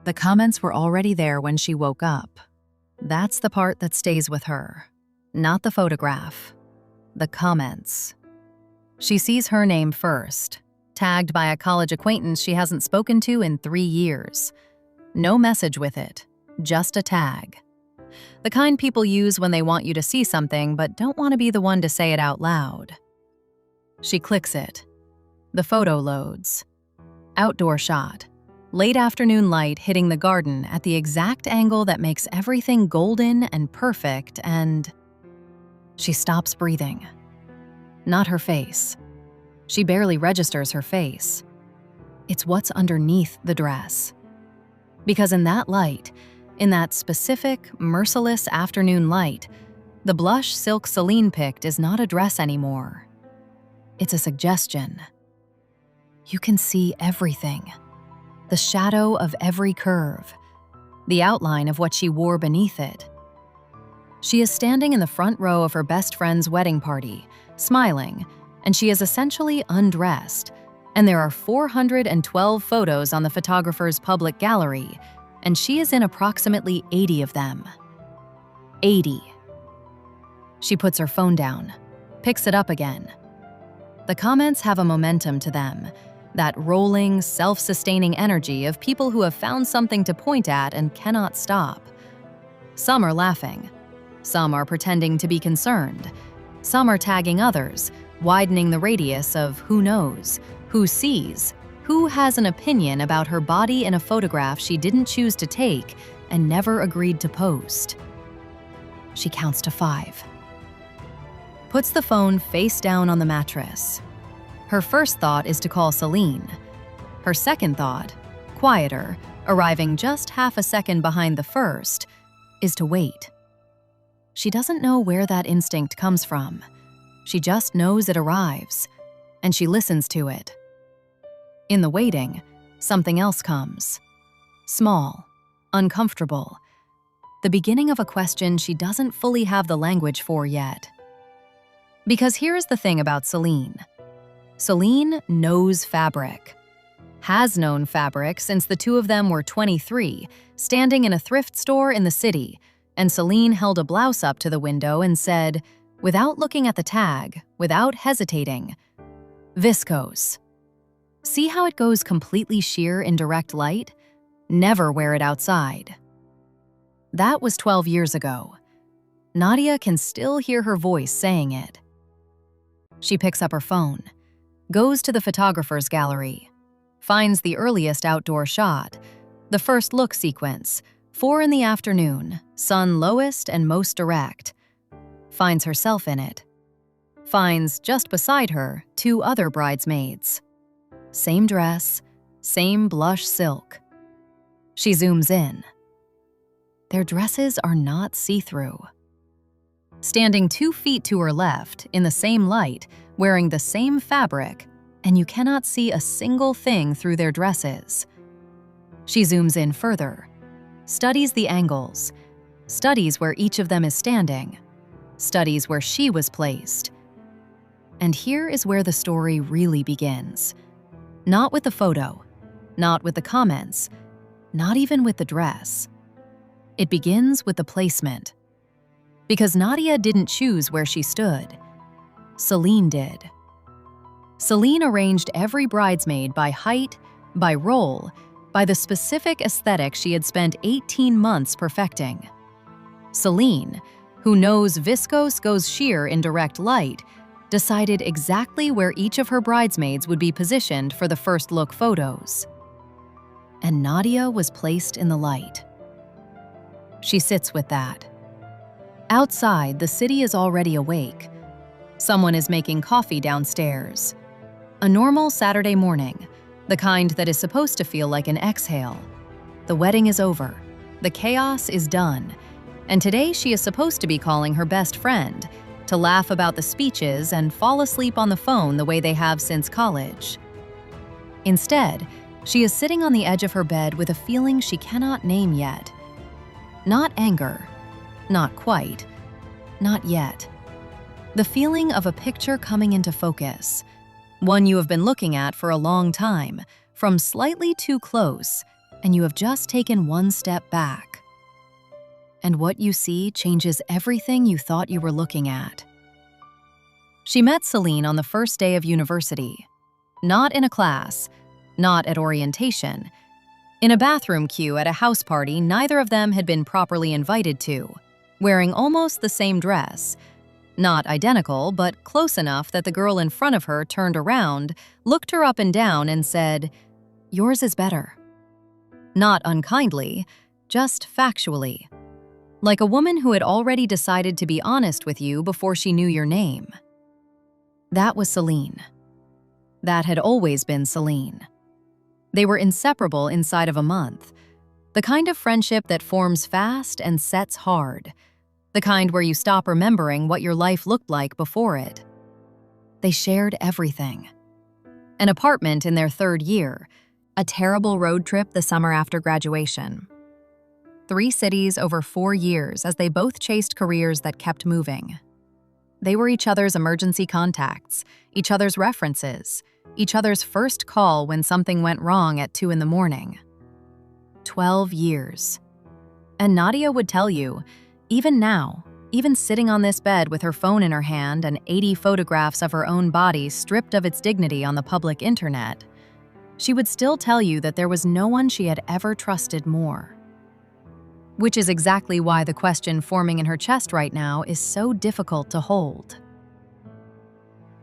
The comments were already there when she woke up. That's the part that stays with her. Not the photograph. The comments. She sees her name first, tagged by a college acquaintance she hasn't spoken to in 3 years. No message with it, just a tag. The kind people use when they want you to see something but don't want to be the one to say it out loud. She clicks it. The photo loads. Outdoor shot. Late afternoon light hitting the garden at the exact angle that makes everything golden and perfect, and she stops breathing. Not her face. She barely registers her face. It's what's underneath the dress. Because in that light, in that specific, merciless afternoon light, the blush silk Celine picked is not a dress anymore. It's a suggestion. You can see everything. The shadow of every curve. The outline of what she wore beneath it. She is standing in the front row of her best friend's wedding party, smiling, and she is essentially undressed, and there are 412 photos on the photographer's public gallery, and she is in approximately 80 of them. 80. She puts her phone down, picks it up again. The comments have a momentum to them, that rolling, self-sustaining energy of people who have found something to point at and cannot stop. Some are laughing. Some are pretending to be concerned. Some are tagging others, widening the radius of who knows, who sees, who has an opinion about her body in a photograph she didn't choose to take and never agreed to post. She counts to 5. Puts the phone face down on the mattress. Her first thought is to call Celine. Her second thought, quieter, arriving just half a second behind the first, is to wait. She doesn't know where that instinct comes from. She just knows it arrives, and she listens to it. In the waiting, something else comes. Small, uncomfortable. The beginning of a question she doesn't fully have the language for yet. Because here's the thing about Celine. Celine knows fabric. Has known fabric since the two of them were 23, standing in a thrift store in the city, and Celine held a blouse up to the window and said, without looking at the tag, without hesitating, "Viscose." See how it goes completely sheer in direct light? Never wear it outside. That was 12 years ago. Nadia can still hear her voice saying it. She picks up her phone, goes to the photographer's gallery, finds the earliest outdoor shot, the first look sequence, 4 in the afternoon, sun lowest and most direct, finds herself in it, finds just beside her 2 other bridesmaids. Same dress, same blush silk. She zooms in. Their dresses are not see-through. Standing 2 feet to her left, in the same light, wearing the same fabric, and you cannot see a single thing through their dresses. She zooms in further, studies the angles, studies where each of them is standing, studies where she was placed. And here is where the story really begins. Not with the photo, not with the comments, not even with the dress. It begins with the placement. Because Nadia didn't choose where she stood. Celine did. Celine arranged every bridesmaid by height, by role, by the specific aesthetic she had spent 18 months perfecting. Celine, who knows viscose goes sheer in direct light, decided exactly where each of her bridesmaids would be positioned for the first look photos. And Nadia was placed in the light. She sits with that. Outside, the city is already awake. Someone is making coffee downstairs. A normal Saturday morning, the kind that is supposed to feel like an exhale. The wedding is over. The chaos is done. And today she is supposed to be calling her best friend to laugh about the speeches and fall asleep on the phone the way they have since college. Instead, she is sitting on the edge of her bed with a feeling she cannot name yet. Not anger. Not quite. Not yet. The feeling of a picture coming into focus. One you have been looking at for a long time, from slightly too close, and you have just taken one step back. And what you see changes everything you thought you were looking at. She met Celine on the first day of university. Not in a class, not at orientation. In a bathroom queue at a house party neither of them had been properly invited to, wearing almost the same dress. Not identical, but close enough that the girl in front of her turned around, looked her up and down, and said, "Yours is better." Not unkindly, just factually. Like a woman who had already decided to be honest with you before she knew your name. That was Celine. That had always been Celine. They were inseparable inside of a month. The kind of friendship that forms fast and sets hard. The kind where you stop remembering what your life looked like before it. They shared everything. An apartment in their third year, a terrible road trip the summer after graduation. 3 cities over 4 years as they both chased careers that kept moving. They were each other's emergency contacts, each other's references, each other's first call when something went wrong at 2 in the morning. 12 years. And Nadia would tell you, even now, even sitting on this bed with her phone in her hand and 80 photographs of her own body stripped of its dignity on the public internet, she would still tell you that there was no one she had ever trusted more. Which is exactly why the question forming in her chest right now is so difficult to hold.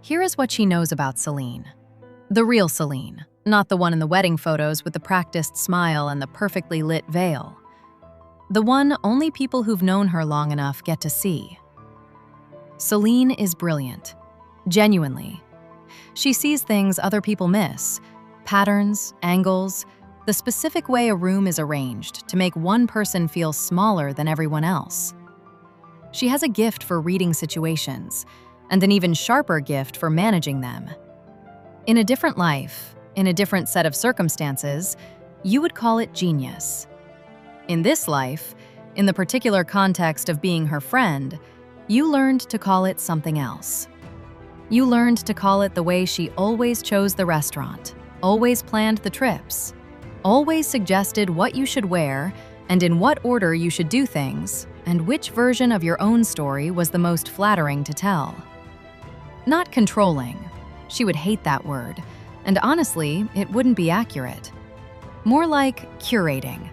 Here is what she knows about Celine. The real Celine, not the one in the wedding photos with the practiced smile and the perfectly lit veil. The one only people who've known her long enough get to see. Celine is brilliant. Genuinely. She sees things other people miss. Patterns, angles, the specific way a room is arranged to make one person feel smaller than everyone else. She has a gift for reading situations, and an even sharper gift for managing them. In a different life, in a different set of circumstances, you would call it genius. In this life, in the particular context of being her friend, you learned to call it something else. You learned to call it the way she always chose the restaurant, always planned the trips, always suggested what you should wear and in what order you should do things, and which version of your own story was the most flattering to tell. Not controlling. She would hate that word, and honestly, it wouldn't be accurate. More like curating.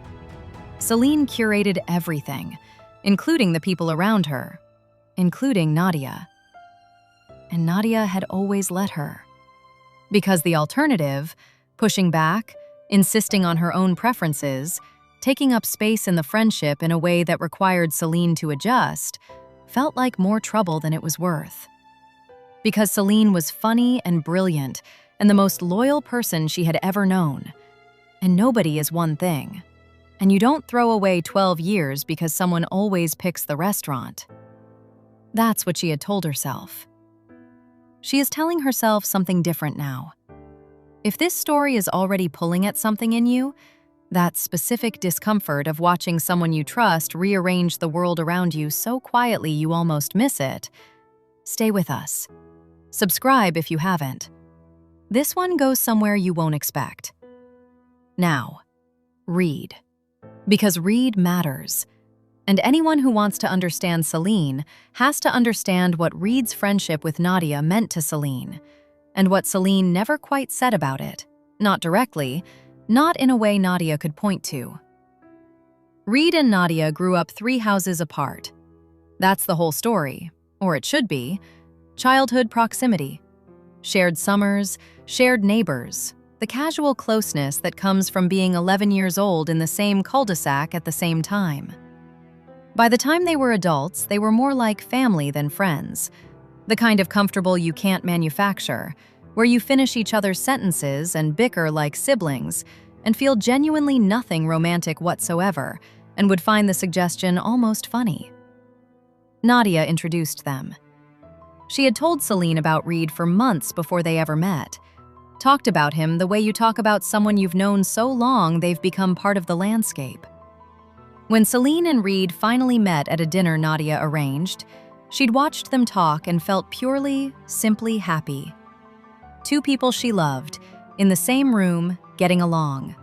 Celine curated everything, including the people around her, including Nadia. And Nadia had always let her. Because the alternative, pushing back, insisting on her own preferences, taking up space in the friendship in a way that required Celine to adjust, felt like more trouble than it was worth. Because Celine was funny and brilliant and the most loyal person she had ever known. And nobody is one thing. And you don't throw away 12 years because someone always picks the restaurant. That's what she had told herself. She is telling herself something different now. If this story is already pulling at something in you, that specific discomfort of watching someone you trust rearrange the world around you so quietly you almost miss it, stay with us. Subscribe if you haven't. This one goes somewhere you won't expect. Now, read. Because read matters. And anyone who wants to understand Celine has to understand what Reed's friendship with Nadia meant to Celine, and what Celine never quite said about it, not directly, not in a way Nadia could point to. Reed and Nadia grew up 3 houses apart. That's the whole story, or it should be. Childhood proximity. Shared summers, shared neighbors, the casual closeness that comes from being 11 years old in the same cul-de-sac at the same time. By the time they were adults, they were more like family than friends. The kind of comfortable you can't manufacture, where you finish each other's sentences and bicker like siblings, and feel genuinely nothing romantic whatsoever, and would find the suggestion almost funny. Nadia introduced them. She had told Celine about Reed for months before they ever met. Talked about him the way you talk about someone you've known so long they've become part of the landscape. When Celine and Reed finally met at a dinner Nadia arranged, she'd watched them talk and felt purely, simply happy. 2 people she loved, in the same room, getting along.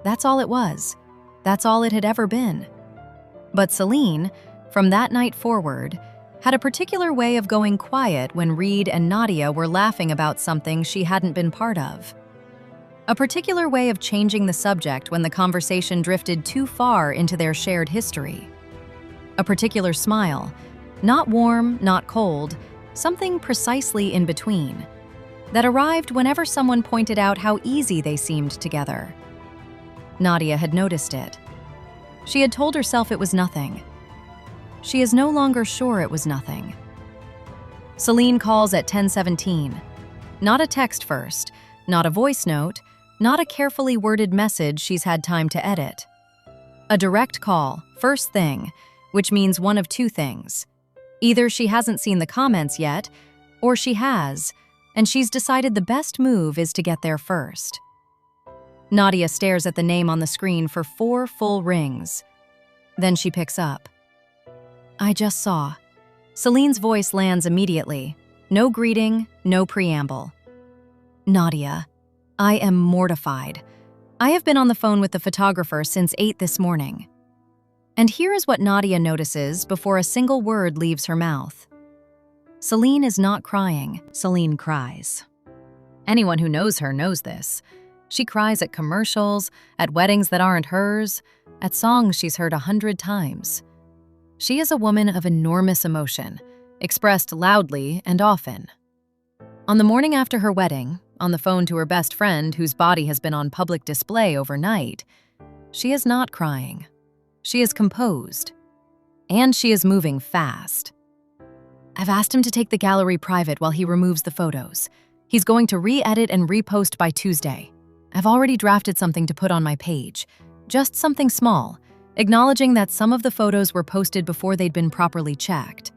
That's all it was. That's all it had ever been. But Celine, from that night forward, had a particular way of going quiet when Reed and Nadia were laughing about something she hadn't been part of. A particular way of changing the subject when the conversation drifted too far into their shared history. A particular smile, not warm, not cold, something precisely in between, that arrived whenever someone pointed out how easy they seemed together. Nadia had noticed it. She had told herself it was nothing. She is no longer sure it was nothing. Celine calls at 10:17. Not a text first, not a voice note, not a carefully worded message she's had time to edit. A direct call, first thing, which means one of two things. Either she hasn't seen the comments yet, or she has, and she's decided the best move is to get there first. Nadia stares at the name on the screen for 4 full rings. Then she picks up. I just saw. Celine's voice lands immediately. No greeting, no preamble. Nadia, I am mortified. I have been on the phone with the photographer since 8 this morning. And here is what Nadia notices before a single word leaves her mouth. Celine is not crying. Celine cries. Anyone who knows her knows this. She cries at commercials, at weddings that aren't hers, at songs she's heard 100 times. She is a woman of enormous emotion, expressed loudly and often. On the morning after her wedding, on the phone to her best friend whose body has been on public display overnight, she is not crying. She is composed. And she is moving fast. I've asked him to take the gallery private while he removes the photos. He's going to re-edit and repost by Tuesday. I've already drafted something to put on my page. Just something small, acknowledging that some of the photos were posted before they'd been properly checked.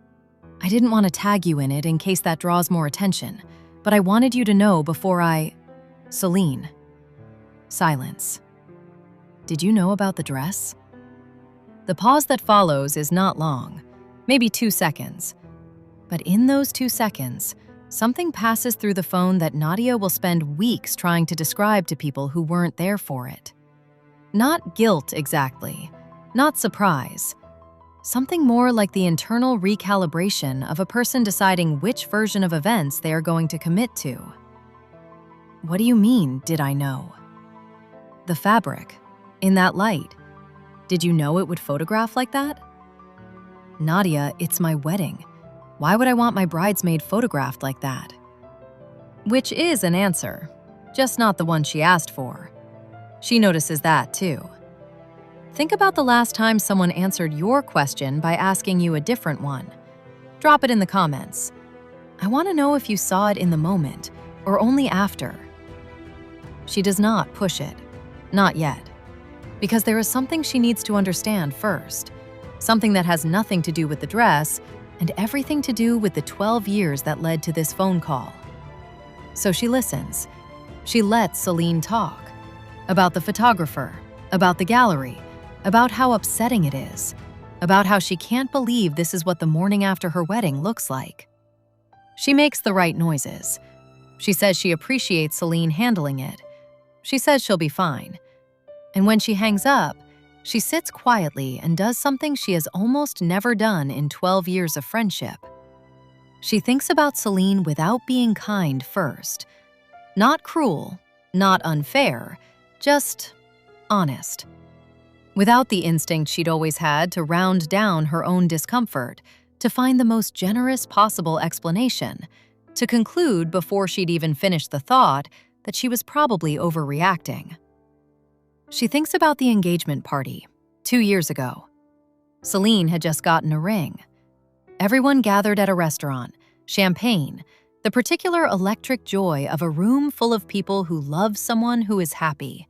I didn't want to tag you in it in case that draws more attention, but I wanted you to know before I... Celine. Silence. Did you know about the dress? The pause that follows is not long, maybe 2 seconds. But in those 2 seconds, something passes through the phone that Nadia will spend weeks trying to describe to people who weren't there for it. Not guilt exactly, not surprise. Something more like the internal recalibration of a person deciding which version of events they are going to commit to. What do you mean, did I know? The fabric, in that light. Did you know it would photograph like that? Nadia, it's my wedding. Why would I want my bridesmaid photographed like that? Which is an answer, just not the one she asked for. She notices that too. Think about the last time someone answered your question by asking you a different one. Drop it in the comments. I want to know if you saw it in the moment or only after. She does not push it, not yet, because there is something she needs to understand first, something that has nothing to do with the dress and everything to do with the 12 years that led to this phone call. So she listens. She lets Celine talk about the photographer, about the gallery, about how upsetting it is, about how she can't believe this is what the morning after her wedding looks like. She makes the right noises. She says she appreciates Celine handling it. She says she'll be fine. And when she hangs up, she sits quietly and does something she has almost never done in 12 years of friendship. She thinks about Celine without being kind first. Not cruel, not unfair, just honest. Without the instinct she'd always had to round down her own discomfort, to find the most generous possible explanation, to conclude before she'd even finished the thought that she was probably overreacting. She thinks about the engagement party, 2 years ago. Celine had just gotten a ring. Everyone gathered at a restaurant, champagne, the particular electric joy of a room full of people who love someone who is happy.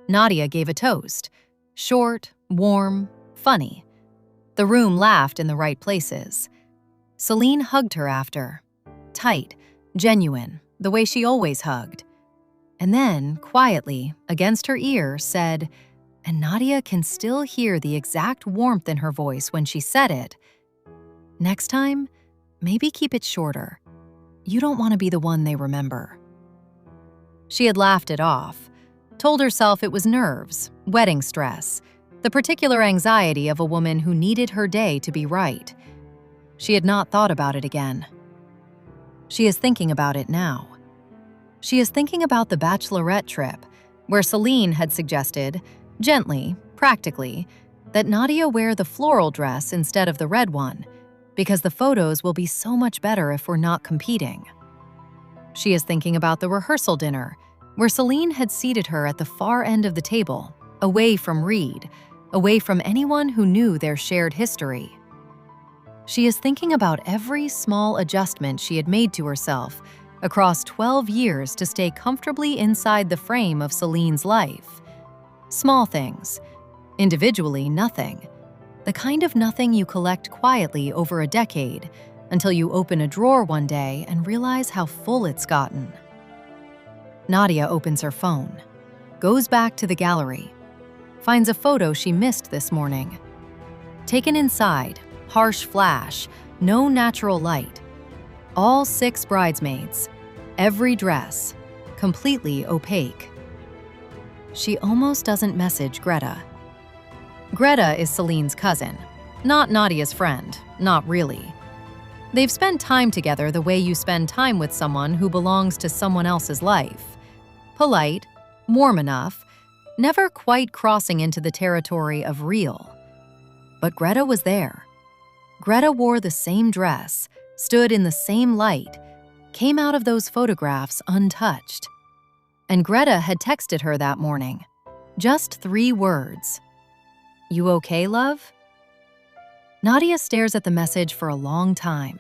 Nadia gave a toast, short, warm, funny. The room laughed in the right places. Celine hugged her after, tight, genuine, the way she always hugged. And then, quietly, against her ear, said, and Nadia can still hear the exact warmth in her voice when she said it, next time, maybe keep it shorter. You don't want to be the one they remember. She had laughed it off. told herself it was nerves, wedding stress, the particular anxiety of a woman who needed her day to be right. She had not thought about it again. She is thinking about it now. She is thinking about the bachelorette trip, where Celine had suggested, gently, practically, that Nadia wear the floral dress instead of the red one, because the photos will be so much better if we're not competing. She is thinking about the rehearsal dinner, where Celine had seated her at the far end of the table, away from Reed, away from anyone who knew their shared history. She is thinking about every small adjustment she had made to herself across 12 years to stay comfortably inside the frame of Celine's life. Small things. Individually, nothing. The kind of nothing you collect quietly over a decade until you open a drawer one day and realize how full it's gotten. Nadia opens her phone, goes back to the gallery, finds a photo she missed this morning. Taken inside, harsh flash, no natural light. All 6 bridesmaids, every dress, completely opaque. She almost doesn't message Greta. Greta is Celine's cousin, not Nadia's friend, not really. They've spent time together the way you spend time with someone who belongs to someone else's life. Polite, warm enough, never quite crossing into the territory of real. But Greta was there. Greta wore the same dress, stood in the same light, came out of those photographs untouched. And Greta had texted her that morning. Just 3 words. "You okay, love?" Nadia stares at the message for a long time.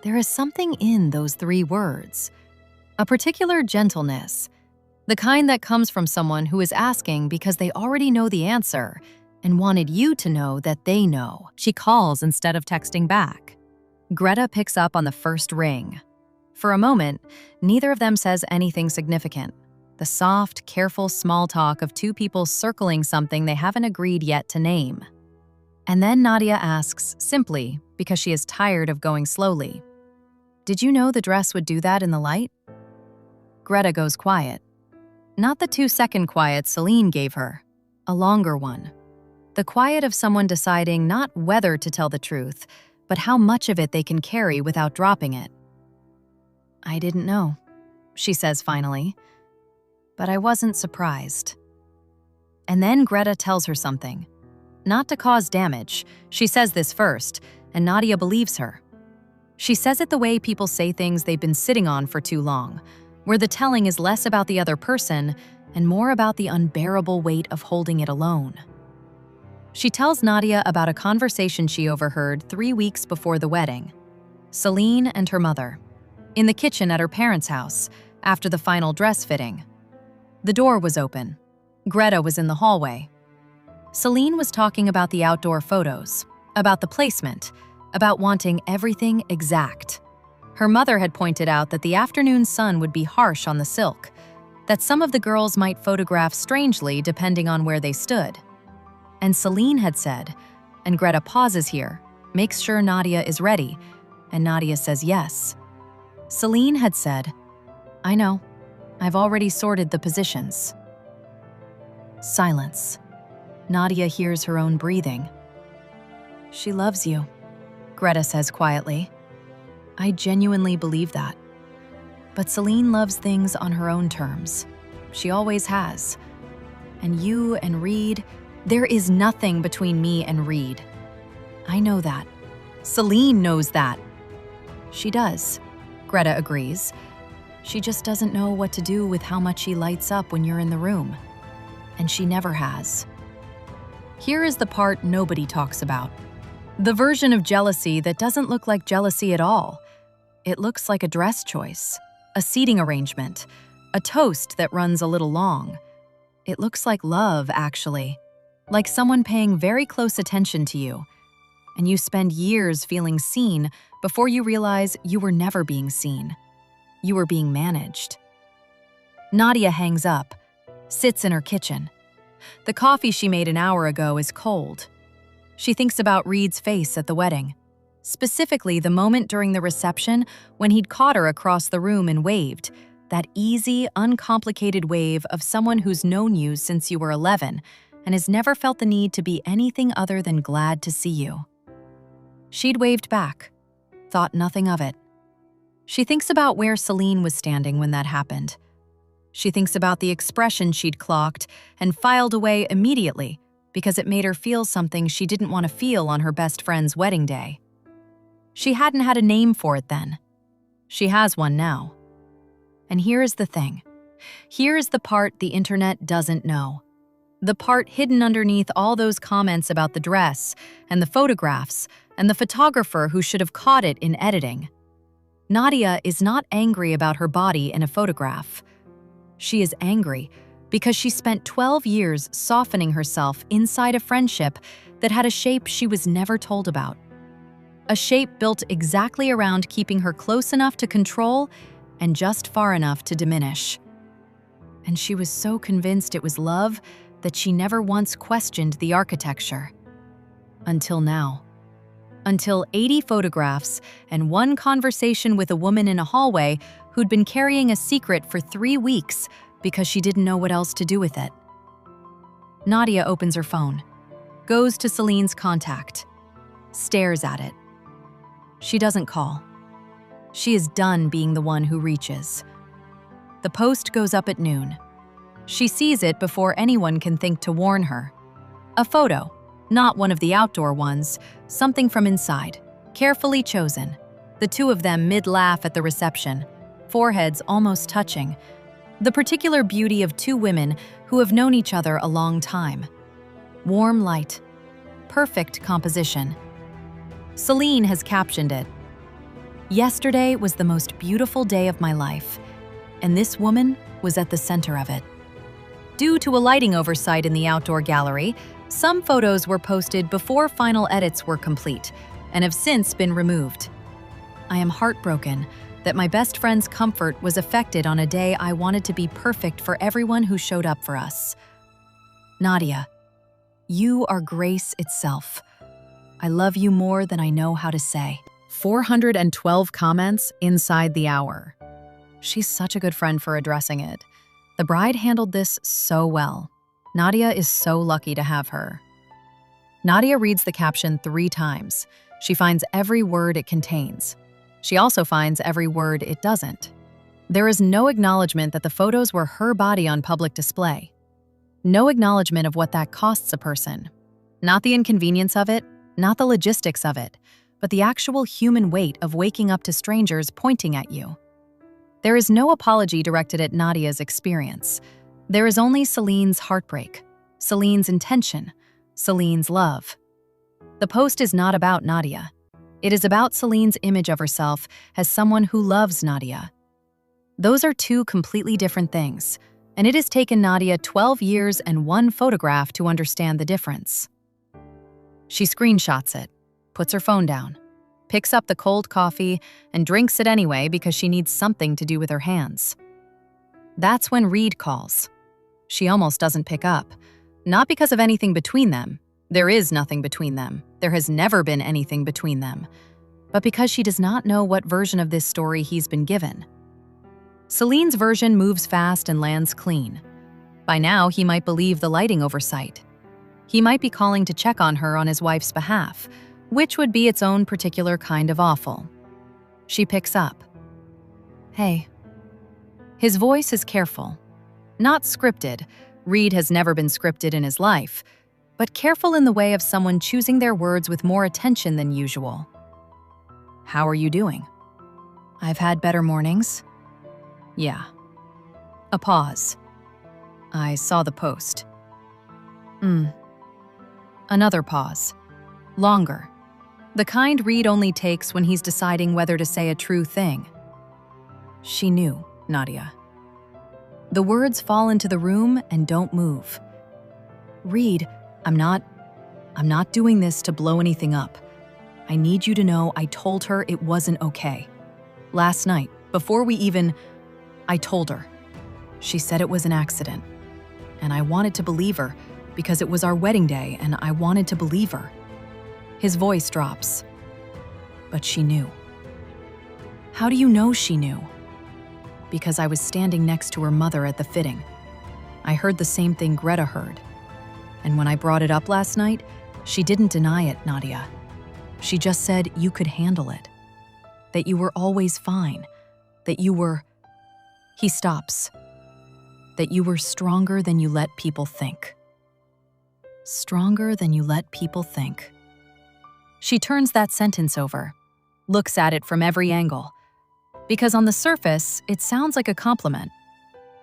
There is something in those 3 words. A particular gentleness. The kind that comes from someone who is asking because they already know the answer and wanted you to know that they know. She calls instead of texting back. Greta picks up on the first ring. For a moment, neither of them says anything significant. The soft, careful small talk of 2 people circling something they haven't agreed yet to name. And then Nadia asks, simply, because she is tired of going slowly, "Did you know the dress would do that in the light?" Greta goes quiet. Not the 2-second quiet Celine gave her, a longer one. The quiet of someone deciding not whether to tell the truth, but how much of it they can carry without dropping it. "I didn't know," she says finally. But I wasn't surprised. And then Greta tells her something. Not to cause damage, she says this first, and Nadia believes her. She says it the way people say things they've been sitting on for too long, where the telling is less about the other person and more about the unbearable weight of holding it alone. She tells Nadia about a conversation she overheard 3 weeks before the wedding. Celine and her mother. In the kitchen at her parents' house, after the final dress fitting. The door was open. Greta was in the hallway. Celine was talking about the outdoor photos, about the placement, about wanting everything exact. Her mother had pointed out that the afternoon sun would be harsh on the silk, that some of the girls might photograph strangely depending on where they stood. And Celine had said, and Greta pauses here, makes sure Nadia is ready, and Nadia says yes. Celine had said, "I know. I've already sorted the positions." Silence. Nadia hears her own breathing. "She loves you," Greta says quietly. I genuinely believe that. But Celine loves things on her own terms. She always has. And you and Reed, there is nothing between me and Reed. I know that. Celine knows that. She does, Greta agrees. She just doesn't know what to do with how much he lights up when you're in the room. And she never has. Here is the part nobody talks about. The version of jealousy that doesn't look like jealousy at all. It looks like a dress choice, a seating arrangement, a toast that runs a little long. It looks like love, actually. Like someone paying very close attention to you. And you spend years feeling seen before you realize you were never being seen. You were being managed. Nadia hangs up, sits in her kitchen. The coffee she made an hour ago is cold. She thinks about Reed's face at the wedding, specifically the moment during the reception when he'd caught her across the room and waved, That easy, uncomplicated wave of someone who's known you since you were 11 and has never felt the need to be anything other than glad to see you. She'd waved back, thought nothing of it. She thinks about where Celine was standing when that happened. She thinks about the expression she'd clocked and filed away immediately because it made her feel something she didn't want to feel on her best friend's wedding day. She hadn't had a name for it then. She has one now. And here is the thing. Here is the part the internet doesn't know. The part hidden underneath all those comments about the dress and the photographs and the photographer who should have caught it in editing. Nadia is not angry about her body in a photograph. She is angry because she spent 12 years softening herself inside a friendship that had a shape she was never told about. A shape built exactly around keeping her close enough to control and just far enough to diminish. And she was so convinced it was love that she never once questioned the architecture. Until now. Until 80 photographs and one conversation with a woman in a hallway who'd been carrying a secret for 3 weeks because she didn't know what else to do with it. Nadia opens her phone, goes to Celine's contact, stares at it. She doesn't call. She is done being the one who reaches. The post goes up at noon. She sees it before anyone can think to warn her. A photo, not one of the outdoor ones, something from inside, carefully chosen. The two of them mid-laugh at the reception, foreheads almost touching. The particular beauty of two women who have known each other a long time. Warm light. Perfect composition. Celine has captioned it. Yesterday was the most beautiful day of my life, and this woman was at the center of it. Due to a lighting oversight in the outdoor gallery, some photos were posted before final edits were complete and have since been removed. I am heartbroken that my best friend's comfort was affected on a day I wanted to be perfect for everyone who showed up for us. Nadia, you are grace itself. I love you more than I know how to say. 412 comments inside the hour. She's such a good friend for addressing it. The bride handled this so well. Nadia is so lucky to have her. Nadia reads the caption 3 times. She finds every word it contains. She also finds every word it doesn't. There is no acknowledgement that the photos were her body on public display. No acknowledgement of what that costs a person. Not the inconvenience of it, not the logistics of it, but the actual human weight of waking up to strangers pointing at you. There is no apology directed at Nadia's experience. There is only Celine's heartbreak, Celine's intention, Celine's love. The post is not about Nadia. It is about Celine's image of herself as someone who loves Nadia. Those are 2 completely different things, and it has taken Nadia 12 years and 1 photograph to understand the difference. She screenshots it, puts her phone down, picks up the cold coffee, and drinks it anyway because she needs something to do with her hands. That's when Reed calls. She almost doesn't pick up, not because of anything between them. There is nothing between them. There has never been anything between them. But because she does not know what version of this story he's been given. Celine's version moves fast and lands clean. By now, he might believe the lighting oversight. He might be calling to check on her on his wife's behalf, which would be its own particular kind of awful. She picks up. Hey. His voice is careful. Not scripted. Reed has never been scripted in his life, but careful in the way of someone choosing their words with more attention than usual. How are you doing? I've had better mornings. Yeah. A pause. I saw the post. Another pause. Longer. The kind Reed only takes when he's deciding whether to say a true thing. She knew, Nadia. The words fall into the room and don't move. Reed, I'm not doing this to blow anything up. I need you to know I told her it wasn't okay. Last night, before I told her. She said it was an accident. And I wanted to believe her because it was our wedding day and I wanted to believe her. His voice drops. But she knew. How do you know she knew? because I was standing next to her mother at the fitting. I heard the same thing Greta heard. And when I brought it up last night, she didn't deny it, Nadia. She just said you could handle it. That you were always fine. That you were... He stops. That you were stronger than you let people think. Stronger than you let people think. She turns that sentence over, looks at it from every angle. Because on the surface, it sounds like a compliment.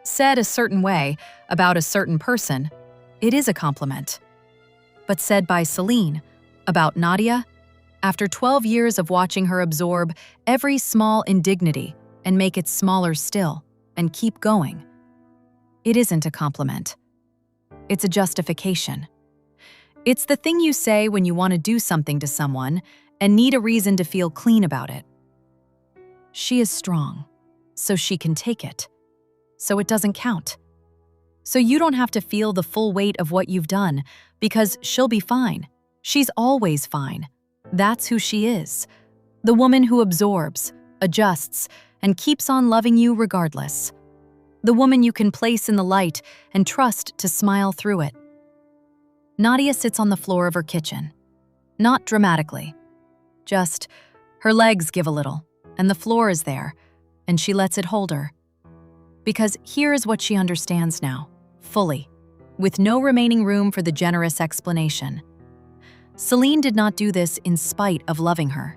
Said a certain way, about a certain person, it is a compliment. But said by Celine, about Nadia, after 12 years of watching her absorb every small indignity and make it smaller still, and keep going, it isn't a compliment. It's a justification. It's the thing you say when you want to do something to someone and need a reason to feel clean about it. She is strong, so she can take it. So it doesn't count. So you don't have to feel the full weight of what you've done, because she'll be fine. She's always fine. That's who she is. The woman who absorbs, adjusts, and keeps on loving you regardless. The woman you can place in the light and trust to smile through it. Nadia sits on the floor of her kitchen. Not dramatically. Just, her legs give a little, and the floor is there, and she lets it hold her. Because here is what she understands now, fully, with no remaining room for the generous explanation. Celine did not do this in spite of loving her.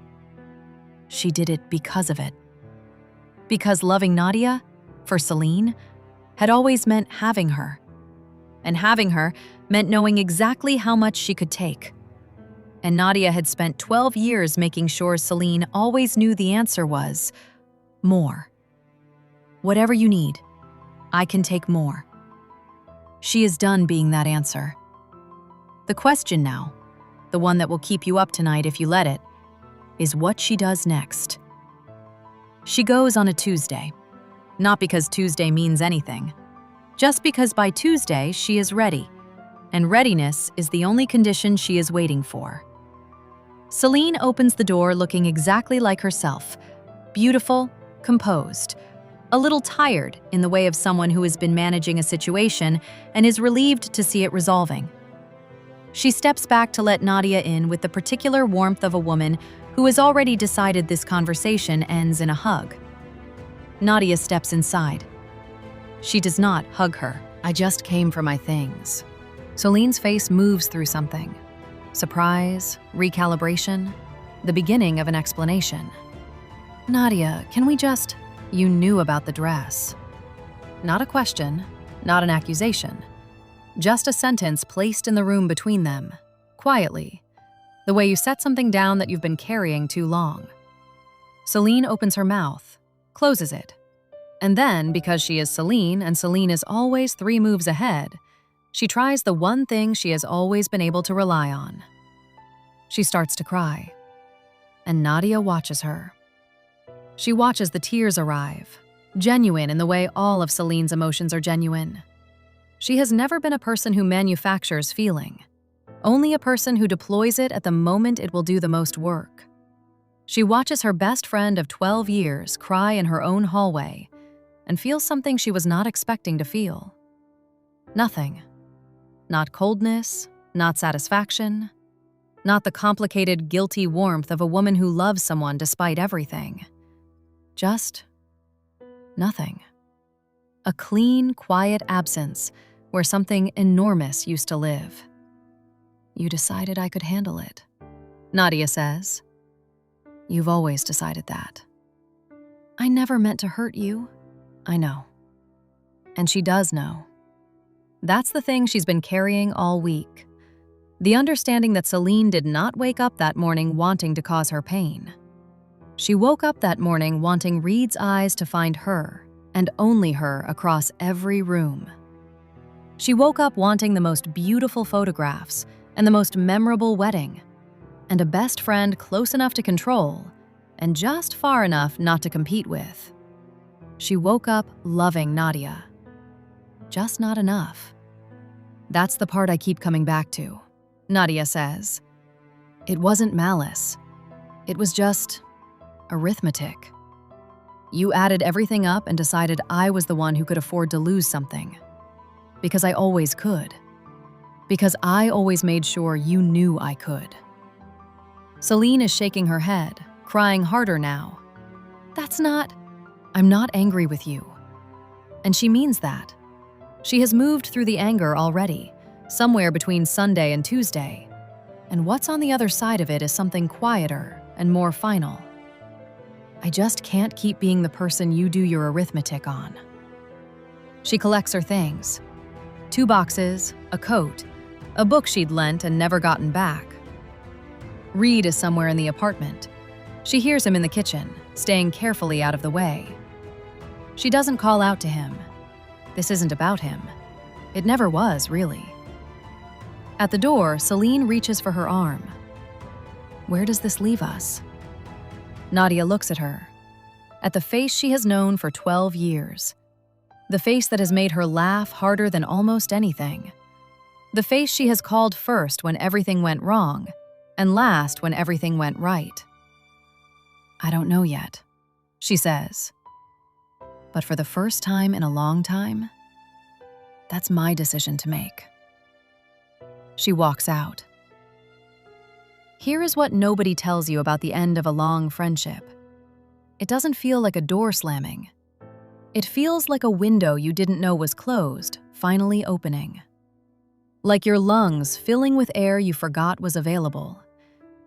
She did it because of it. Because loving Nadia, for Celine, had always meant having her. And having her meant knowing exactly how much she could take. And Nadia had spent 12 years making sure Celine always knew the answer was more. Whatever you need, I can take more. She is done being that answer. The question now, the one that will keep you up tonight if you let it, is what she does next. She goes on a Tuesday. Not because Tuesday means anything. Just because by Tuesday she is ready. And readiness is the only condition she is waiting for. Celine opens the door looking exactly like herself. Beautiful, composed. A little tired in the way of someone who has been managing a situation and is relieved to see it resolving. She steps back to let Nadia in with the particular warmth of a woman who has already decided this conversation ends in a hug. Nadia steps inside. She does not hug her. I just came for my things. Celine's face moves through something. Surprise, recalibration, the beginning of an explanation. Nadia, can we just... You knew about the dress. Not a question, not an accusation. Just a sentence placed in the room between them, quietly. The way you set something down that you've been carrying too long. Celine opens her mouth, closes it. And then, because she is Celine and Celine is always 3 moves ahead, she tries the one thing she has always been able to rely on. She starts to cry. And Nadia watches her. She watches the tears arrive, genuine in the way all of Celine's emotions are genuine. She has never been a person who manufactures feeling, only a person who deploys it at the moment it will do the most work. She watches her best friend of 12 years cry in her own hallway and feels something she was not expecting to feel. Nothing. Not coldness, not satisfaction, not the complicated, guilty warmth of a woman who loves someone despite everything. Just nothing. A clean, quiet absence where something enormous used to live. You decided I could handle it, Nadia says. You've always decided that. I never meant to hurt you. I know. And she does know. That's the thing she's been carrying all week. The understanding that Celine did not wake up that morning wanting to cause her pain. She woke up that morning wanting Reed's eyes to find her, and only her, across every room. She woke up wanting the most beautiful photographs and the most memorable wedding, and a best friend close enough to control, and just far enough not to compete with. She woke up loving Nadia. Just not enough. That's the part I keep coming back to, Nadia says. It wasn't malice. It was just... arithmetic. You added everything up and decided I was the one who could afford to lose something. Because I always could. Because I always made sure you knew I could. Celine is shaking her head, crying harder now. I'm not angry with you. And she means that. She has moved through the anger already, somewhere between Sunday and Tuesday. And what's on the other side of it is something quieter and more final. I just can't keep being the person you do your arithmetic on. She collects her things. 2 boxes, a coat, a book she'd lent and never gotten back. Reed is somewhere in the apartment. She hears him in the kitchen, staying carefully out of the way. She doesn't call out to him. This isn't about him. It never was, really. At the door, Celine reaches for her arm. Where does this leave us? Nadia looks at her. At the face she has known for 12 years. The face that has made her laugh harder than almost anything. The face she has called first when everything went wrong, and last when everything went right. I don't know yet, she says. But for the first time in a long time, that's my decision to make. She walks out. Here is what nobody tells you about the end of a long friendship. It doesn't feel like a door slamming. It feels like a window you didn't know was closed, finally opening. Like your lungs filling with air you forgot was available.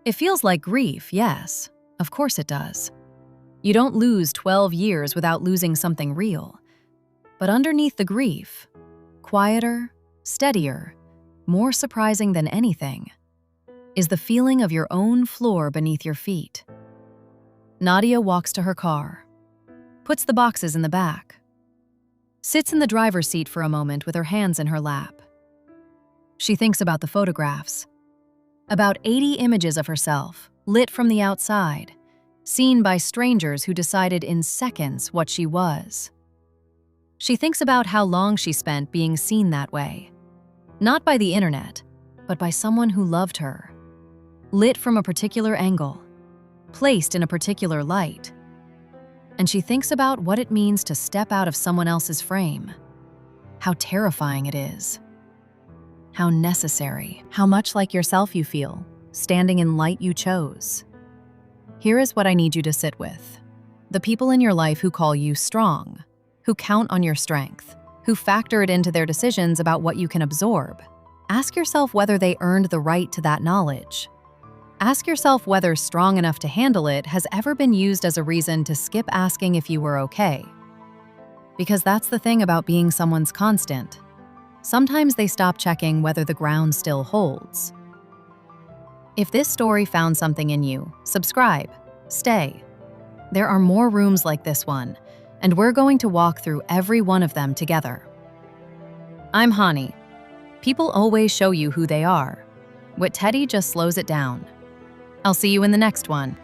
It feels like grief, yes, of course it does. You don't lose 12 years without losing something real. But underneath the grief, quieter, steadier, more surprising than anything, is the feeling of your own floor beneath your feet. Nadia walks to her car, puts the boxes in the back, sits in the driver's seat for a moment with her hands in her lap. She thinks about the photographs, about 80 images of herself, lit from the outside, seen by strangers who decided in seconds what she was. She thinks about how long she spent being seen that way, not by the internet, but by someone who loved her, lit from a particular angle, placed in a particular light. And she thinks about what it means to step out of someone else's frame, how terrifying it is, how necessary, how much like yourself you feel, standing in light you chose. Here is what I need you to sit with. The people in your life who call you strong, who count on your strength, who factor it into their decisions about what you can absorb. Ask yourself whether they earned the right to that knowledge. Ask yourself whether strong enough to handle it has ever been used as a reason to skip asking if you were okay. Because that's the thing about being someone's constant. Sometimes they stop checking whether the ground still holds. If this story found something in you, subscribe, stay. There are more rooms like this one, and we're going to walk through every one of them together. I'm Hani. People always show you who they are. Wettedy just slows it down. I'll see you in the next one.